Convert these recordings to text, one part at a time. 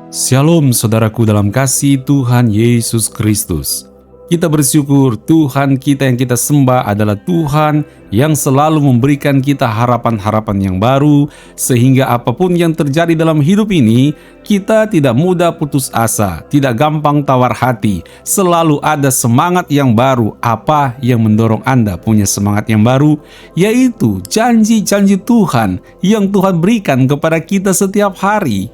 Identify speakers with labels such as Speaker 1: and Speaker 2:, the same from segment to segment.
Speaker 1: Shalom saudaraku dalam kasih Tuhan Yesus Kristus. Kita bersyukur Tuhan kita yang kita sembah adalah Tuhan yang selalu memberikan kita harapan-harapan yang baru, sehingga apapun yang terjadi dalam hidup ini, kita tidak mudah putus asa, tidak gampang tawar hati, selalu ada semangat yang baru. Apa yang mendorong Anda punya semangat yang baru? Yaitu janji-janji Tuhan yang Tuhan berikan kepada kita setiap hari,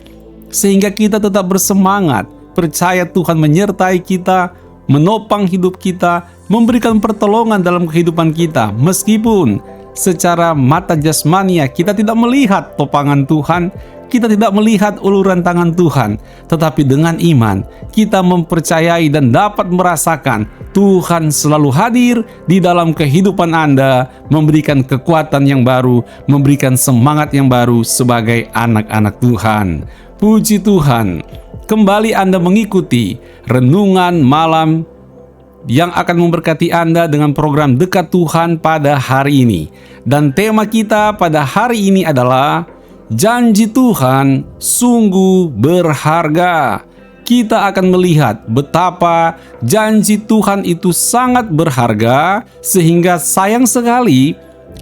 Speaker 1: sehingga kita tetap bersemangat, percaya Tuhan menyertai kita, menopang hidup kita, memberikan pertolongan dalam kehidupan kita. Meskipun secara mata jasmania kita tidak melihat topangan Tuhan, kita tidak melihat uluran tangan Tuhan, tetapi dengan iman kita mempercayai dan dapat merasakan Tuhan selalu hadir di dalam kehidupan Anda, memberikan kekuatan yang baru, memberikan semangat yang baru sebagai anak-anak Tuhan. Puji Tuhan, kembali Anda mengikuti renungan malam yang akan memberkati Anda dengan program Dekat Tuhan pada hari ini. Dan tema kita pada hari ini adalah janji Tuhan sungguh berharga. Kita akan melihat betapa janji Tuhan itu sangat berharga, sehingga sayang sekali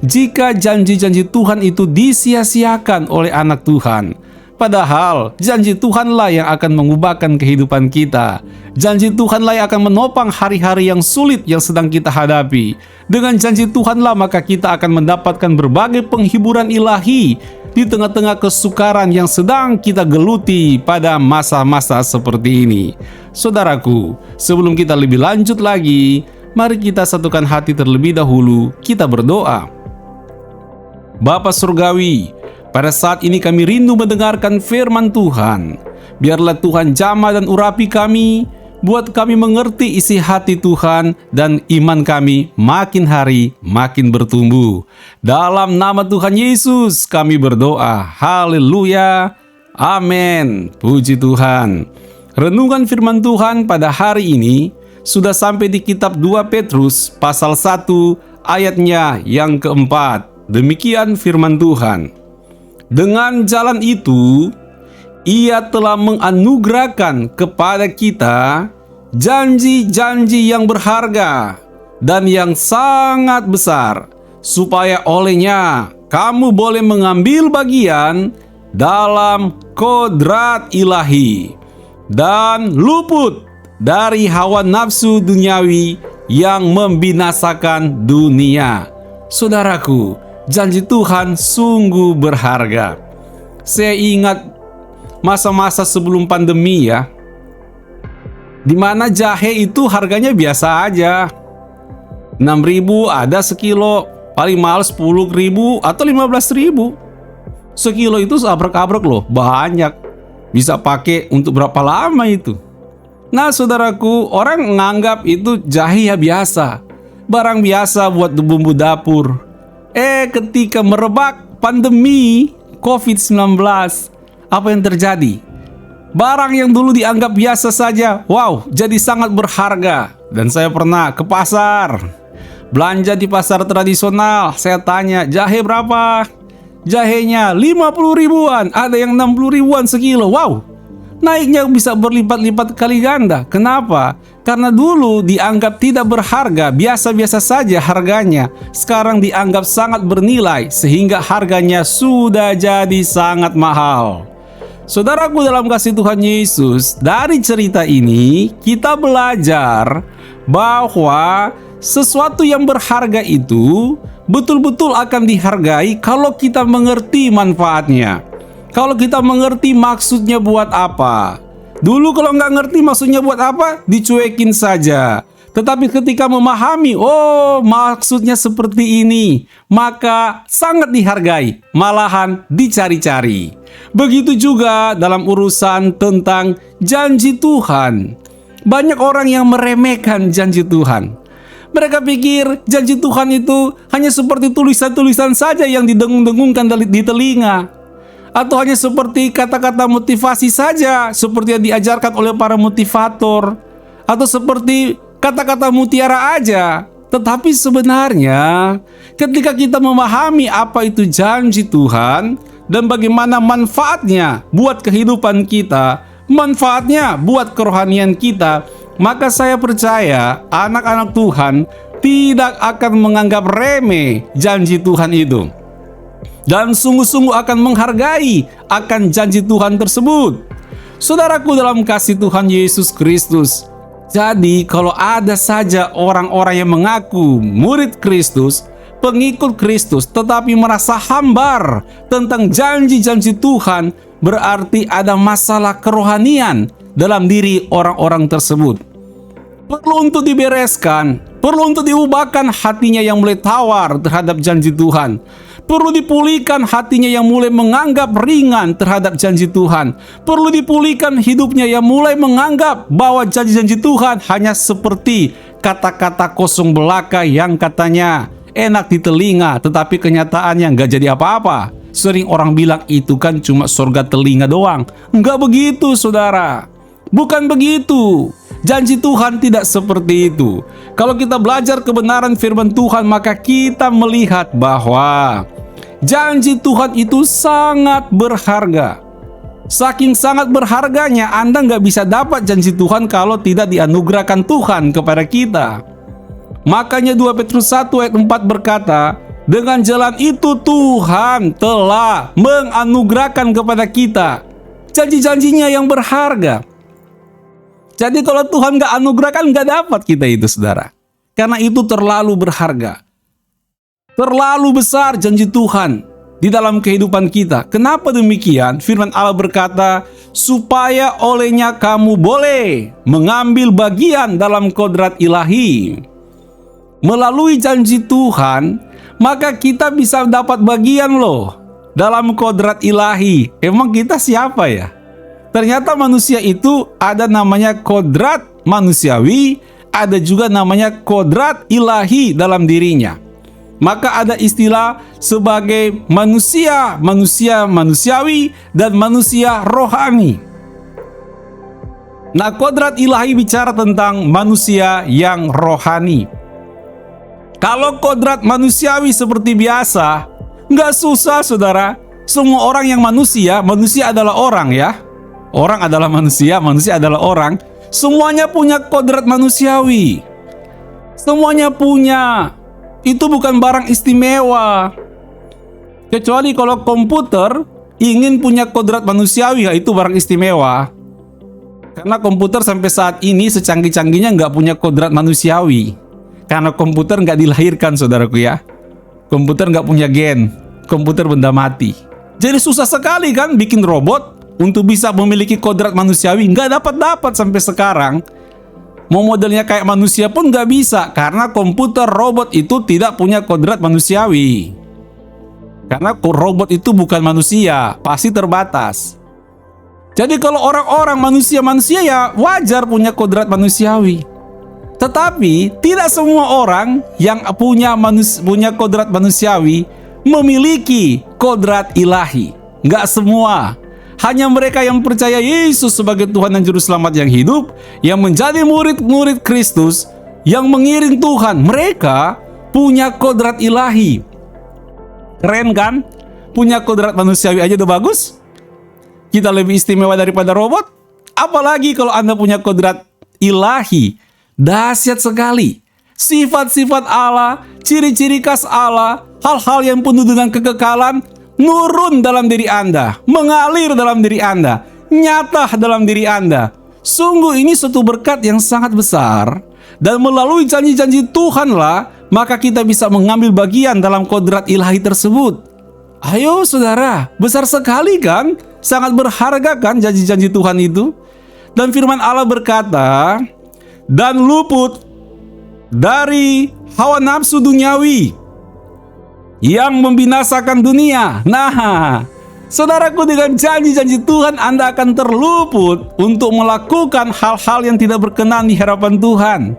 Speaker 1: jika janji-janji Tuhan itu disia-siakan oleh anak Tuhan. Padahal janji Tuhanlah yang akan mengubahkan kehidupan kita. Janji Tuhanlah yang akan menopang hari-hari yang sulit yang sedang kita hadapi. Dengan janji Tuhanlah maka kita akan mendapatkan berbagai penghiburan ilahi di tengah-tengah kesukaran yang sedang kita geluti pada masa-masa seperti ini. Saudaraku, sebelum kita lebih lanjut lagi, mari kita satukan hati terlebih dahulu, kita berdoa. Bapa Surgawi, pada saat ini kami rindu mendengarkan firman Tuhan. Biarlah Tuhan jamah dan urapi kami, buat kami mengerti isi hati Tuhan, dan iman kami makin hari makin bertumbuh. Dalam nama Tuhan Yesus kami berdoa. Haleluya. Amin. Puji Tuhan. Renungan firman Tuhan pada hari ini sudah sampai di kitab 2 Petrus pasal 1 ayatnya yang keempat. Demikian firman Tuhan. Dengan jalan itu, Ia telah menganugerahkan kepada kita janji-janji yang berharga dan yang sangat besar, supaya olehnya kamu boleh mengambil bagian dalam kodrat ilahi dan luput dari hawa nafsu duniawi yang membinasakan dunia. Saudaraku, janji Tuhan sungguh berharga. Saya ingat masa-masa sebelum pandemi ya, di mana jahe itu harganya biasa aja. 6.000 ada sekilo, paling mahal 10.000 atau 15.000. Sekilo itu seabrek-abrek loh, banyak. Bisa pakai untuk berapa lama itu. Nah saudaraku, orang menganggap itu jahe ya biasa, barang biasa buat bumbu dapur. Ketika merebak pandemi COVID-19, apa yang terjadi? Barang yang dulu dianggap biasa saja, wow, jadi sangat berharga. Dan saya pernah ke pasar, belanja di pasar tradisional. Saya tanya, jahe berapa? Jahenya 50 ribuan, ada yang 60 ribuan sekilo. Wow, naiknya bisa berlipat-lipat kali ganda. Kenapa? Karena dulu dianggap tidak berharga, biasa-biasa saja harganya. Sekarang dianggap sangat bernilai, sehingga harganya sudah jadi sangat mahal. Saudaraku dalam kasih Tuhan Yesus, dari cerita ini kita belajar bahwa sesuatu yang berharga itu betul-betul akan dihargai kalau kita mengerti manfaatnya. Kalau kita mengerti maksudnya buat apa. Dulu kalau nggak ngerti maksudnya buat apa, dicuekin saja. Tetapi ketika memahami, oh maksudnya seperti ini, maka sangat dihargai, malahan dicari-cari. Begitu juga dalam urusan tentang janji Tuhan. Banyak orang yang meremehkan janji Tuhan. Mereka pikir janji Tuhan itu hanya seperti tulisan-tulisan saja yang didengung-dengungkan di telinga. Atau hanya seperti kata-kata motivasi saja, seperti yang diajarkan oleh para motivator. Atau seperti kata-kata mutiara aja. Tetapi sebenarnya ketika kita memahami apa itu janji Tuhan dan bagaimana manfaatnya buat kehidupan kita, manfaatnya buat kerohanian kita, maka saya percaya anak-anak Tuhan tidak akan menganggap remeh janji Tuhan itu, dan sungguh-sungguh akan menghargai akan janji Tuhan tersebut. Saudaraku dalam kasih Tuhan Yesus Kristus, jadi kalau ada saja orang-orang yang mengaku murid Kristus, pengikut Kristus, tetapi merasa hambar tentang janji-janji Tuhan, berarti ada masalah kerohanian dalam diri orang-orang tersebut. Perlu untuk dibereskan, perlu untuk diubahkan hatinya yang mulai tawar terhadap janji Tuhan. Perlu dipulihkan hatinya yang mulai menganggap ringan terhadap janji Tuhan. Perlu dipulihkan hidupnya yang mulai menganggap bahwa janji-janji Tuhan hanya seperti kata-kata kosong belaka yang katanya enak di telinga, tetapi kenyataannya nggak jadi apa-apa. Sering orang bilang itu kan cuma surga telinga doang. Nggak begitu, saudara. Bukan begitu. Janji Tuhan tidak seperti itu. Kalau kita belajar kebenaran firman Tuhan, maka kita melihat bahwa janji Tuhan itu sangat berharga. Saking sangat berharganya, Anda nggak bisa dapat janji Tuhan kalau tidak dianugerahkan Tuhan kepada kita. Makanya 2 Petrus 1 ayat 4 berkata, dengan jalan itu Tuhan telah menganugerahkan kepada kita janji-janjinya yang berharga. Jadi kalau Tuhan nggak anugerahkan, nggak dapat kita itu, saudara. Karena itu terlalu berharga. Terlalu besar janji Tuhan di dalam kehidupan kita. Kenapa demikian? Firman Allah berkata, supaya olehnya kamu boleh mengambil bagian dalam kodrat ilahi. Melalui janji Tuhan, maka kita bisa dapat bagian loh dalam kodrat ilahi. Emang kita siapa ya? Ternyata manusia itu ada namanya kodrat manusiawi, ada juga namanya kodrat ilahi dalam dirinya. Maka ada istilah sebagai manusia manusiawi dan manusia rohani. Nah, kodrat ilahi bicara tentang manusia yang rohani. Kalau kodrat manusiawi seperti biasa, nggak susah, saudara. Semua orang yang manusia adalah orang ya. Orang adalah manusia adalah orang. Semuanya punya kodrat manusiawi. Semuanya punya. Itu bukan barang istimewa. Kecuali kalau komputer ingin punya kodrat manusiawi, ya itu barang istimewa. Karena komputer sampai saat ini secanggih-canggihnya nggak punya kodrat manusiawi. Karena komputer nggak dilahirkan, saudaraku ya. Komputer nggak punya gen. Komputer benda mati. Jadi susah sekali kan bikin robot untuk bisa memiliki kodrat manusiawi. Nggak dapat sampai sekarang. Mau modelnya kayak manusia pun nggak bisa. Karena komputer robot itu tidak punya kodrat manusiawi. Karena robot itu bukan manusia, pasti terbatas. Jadi kalau orang-orang manusia ya wajar punya kodrat manusiawi. Tetapi tidak semua orang yang punya kodrat manusiawi memiliki kodrat ilahi. Nggak semua. Hanya mereka yang percaya Yesus sebagai Tuhan dan Juru Selamat yang hidup, yang menjadi murid-murid Kristus, yang mengiring Tuhan, mereka punya kodrat ilahi. Keren kan? Punya kodrat manusiawi aja udah bagus. Kita lebih istimewa daripada robot. Apalagi kalau Anda punya kodrat ilahi. Dahsyat sekali. Sifat-sifat Allah, ciri-ciri khas Allah, hal-hal yang penuh dengan kekekalan, nurun dalam diri Anda, mengalir dalam diri Anda, nyata dalam diri Anda. Sungguh ini suatu berkat yang sangat besar. Dan melalui janji-janji Tuhanlah, maka kita bisa mengambil bagian dalam kodrat ilahi tersebut. Ayo saudara, besar sekali kan? Sangat berharga kan janji-janji Tuhan itu? Dan firman Allah berkata, dan luput dari hawa nafsu duniawi yang membinasakan dunia. Nah, saudaraku, dengan janji-janji Tuhan Anda akan terluput untuk melakukan hal-hal yang tidak berkenan di hadapan Tuhan.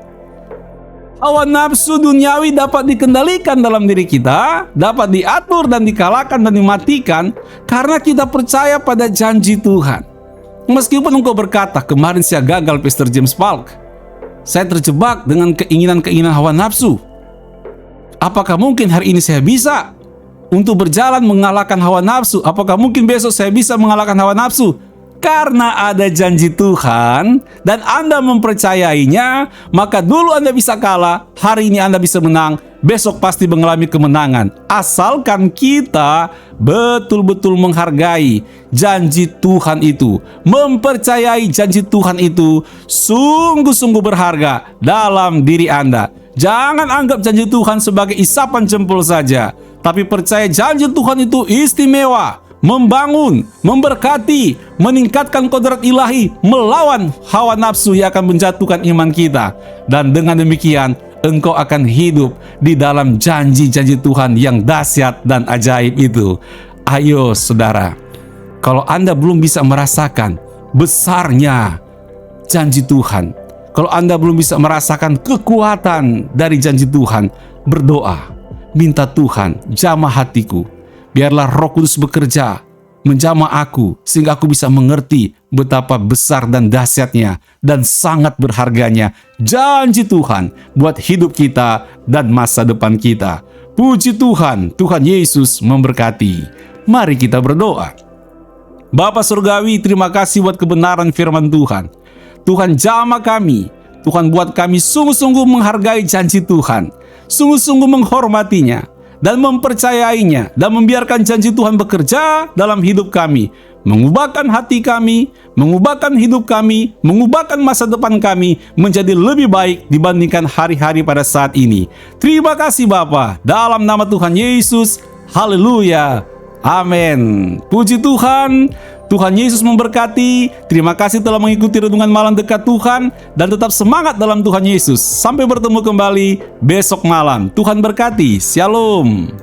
Speaker 1: Hawa nafsu duniawi dapat dikendalikan dalam diri kita, dapat diatur dan dikalahkan dan dimatikan karena kita percaya pada janji Tuhan. Meskipun engkau berkata, kemarin saya gagal, Pastor James Falk. Saya terjebak dengan keinginan-keinginan hawa nafsu. Apakah mungkin hari ini saya bisa untuk berjalan mengalahkan hawa nafsu? Apakah mungkin besok saya bisa mengalahkan hawa nafsu? Karena ada janji Tuhan dan Anda mempercayainya, maka dulu Anda bisa kalah, hari ini Anda bisa menang, besok pasti mengalami kemenangan. Asalkan kita betul-betul menghargai janji Tuhan itu, mempercayai janji Tuhan itu sungguh-sungguh berharga dalam diri Anda. Jangan anggap janji Tuhan sebagai isapan jempol saja, tapi percaya janji Tuhan itu istimewa, membangun, memberkati, meningkatkan kodrat ilahi, melawan hawa nafsu yang akan menjatuhkan iman kita. Dan dengan demikian, engkau akan hidup di dalam janji-janji Tuhan yang dahsyat dan ajaib itu. Ayo saudara, kalau Anda belum bisa merasakan besarnya janji Tuhan, kalau Anda belum bisa merasakan kekuatan dari janji Tuhan, berdoa, minta Tuhan, jamah hatiku. Biarlah Roh Kudus bekerja, menjamah aku, sehingga aku bisa mengerti betapa besar dan dahsyatnya dan sangat berharganya janji Tuhan buat hidup kita dan masa depan kita. Puji Tuhan, Tuhan Yesus memberkati. Mari kita berdoa. Bapa Surgawi, terima kasih buat kebenaran firman Tuhan. Tuhan jamah kami, Tuhan buat kami sungguh-sungguh menghargai janji Tuhan, sungguh-sungguh menghormatinya, dan mempercayainya, dan membiarkan janji Tuhan bekerja dalam hidup kami, mengubahkan hati kami, mengubahkan hidup kami, mengubahkan masa depan kami menjadi lebih baik dibandingkan hari-hari pada saat ini. Terima kasih Bapa, dalam nama Tuhan Yesus, haleluya, amin. Puji Tuhan, Tuhan Yesus memberkati. Terima kasih telah mengikuti renungan malam dekat Tuhan, dan tetap semangat dalam Tuhan Yesus. Sampai bertemu kembali besok malam. Tuhan berkati. Shalom.